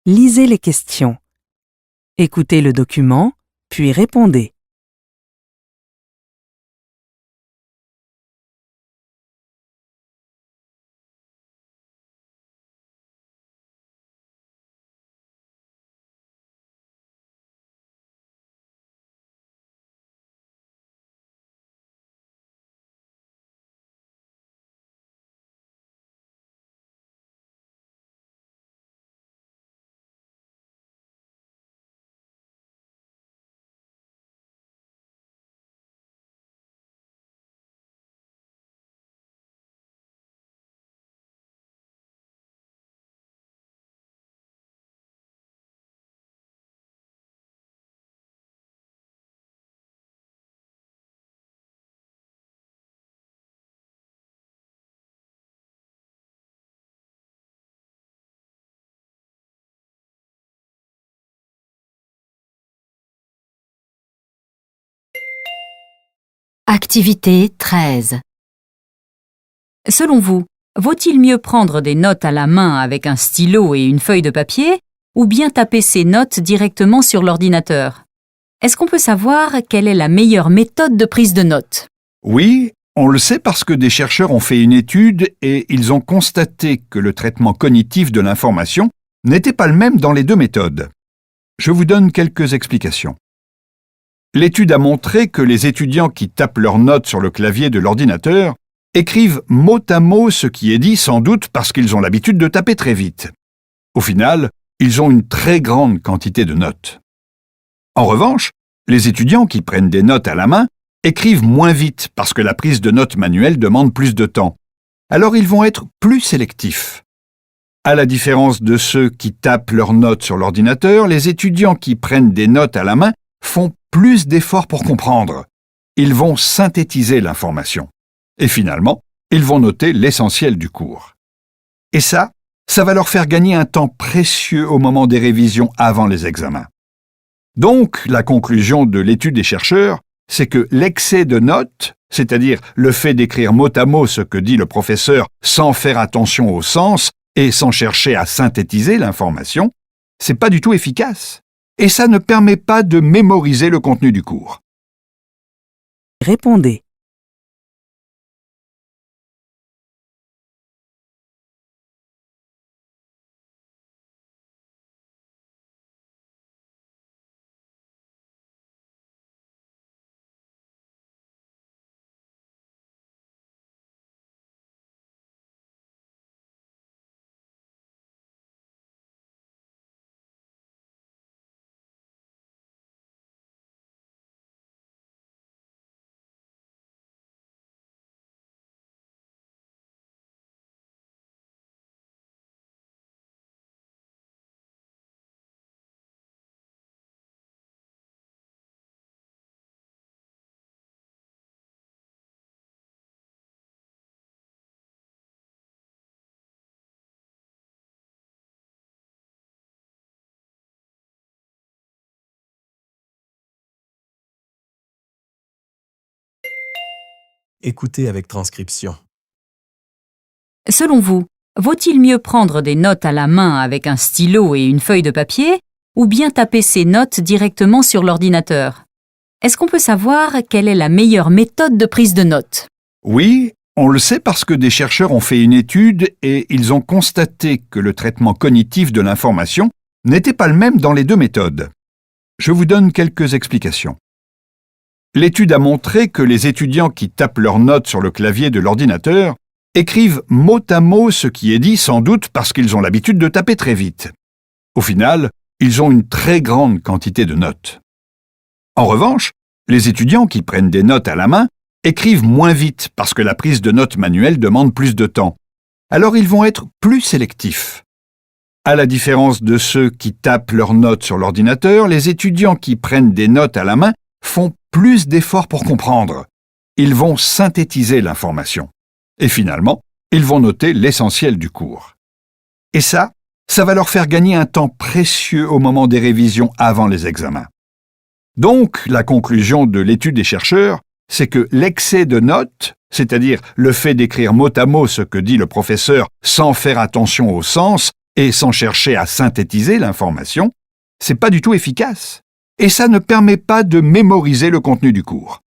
Lisez les questions. Écoutez le document, puis répondez. Activité 13. Selon vous, vaut-il mieux prendre des notes à la main avec un stylo et une feuille de papier ou bien taper ces notes directement sur l'ordinateur? Est-ce qu'on peut savoir quelle est la meilleure méthode de prise de notes? Oui, on le sait parce que des chercheurs ont fait une étude et ils ont constaté que le traitement cognitif de l'information n'était pas le même dans les deux méthodes. Je vous donne quelques explications. L'étude a montré que les étudiants qui tapent leurs notes sur le clavier de l'ordinateur écrivent mot à mot ce qui est dit, sans doute parce qu'ils ont l'habitude de taper très vite. Au final, ils ont une très grande quantité de notes. En revanche, les étudiants qui prennent des notes à la main écrivent moins vite parce que la prise de notes manuelle demande plus de temps. Alors ils vont être plus sélectifs. À la différence de ceux qui tapent leurs notes sur l'ordinateur, les étudiants qui prennent des notes à la main font plus d'efforts pour comprendre. Ils vont synthétiser l'information. Et finalement, ils vont noter l'essentiel du cours. Et ça va leur faire gagner un temps précieux au moment des révisions avant les examens. Donc, la conclusion de l'étude des chercheurs, c'est que l'excès de notes, c'est-à-dire le fait d'écrire mot à mot ce que dit le professeur sans faire attention au sens et sans chercher à synthétiser l'information, c'est pas du tout efficace. Et ça ne permet pas de mémoriser le contenu du cours. Répondez. Écoutez avec transcription. Selon vous, vaut-il mieux prendre des notes à la main avec un stylo et une feuille de papier ou bien taper ces notes directement sur l'ordinateur? Est-ce qu'on peut savoir quelle est la meilleure méthode de prise de notes? Oui, on le sait parce que des chercheurs ont fait une étude et ils ont constaté que le traitement cognitif de l'information n'était pas le même dans les deux méthodes. Je vous donne quelques explications. L'étude a montré que les étudiants qui tapent leurs notes sur le clavier de l'ordinateur écrivent mot à mot ce qui est dit, sans doute parce qu'ils ont l'habitude de taper très vite. Au final, ils ont une très grande quantité de notes. En revanche, les étudiants qui prennent des notes à la main écrivent moins vite parce que la prise de notes manuelle demande plus de temps. Alors ils vont être plus sélectifs. À la différence de ceux qui tapent leurs notes sur l'ordinateur, les étudiants qui prennent des notes à la main font plus d'efforts pour comprendre. Ils vont synthétiser l'information. Et finalement, ils vont noter l'essentiel du cours. Et ça va leur faire gagner un temps précieux au moment des révisions avant les examens. Donc, la conclusion de l'étude des chercheurs, c'est que l'excès de notes, c'est-à-dire le fait d'écrire mot à mot ce que dit le professeur sans faire attention au sens et sans chercher à synthétiser l'information, c'est pas du tout efficace. Et ça ne permet pas de mémoriser le contenu du cours.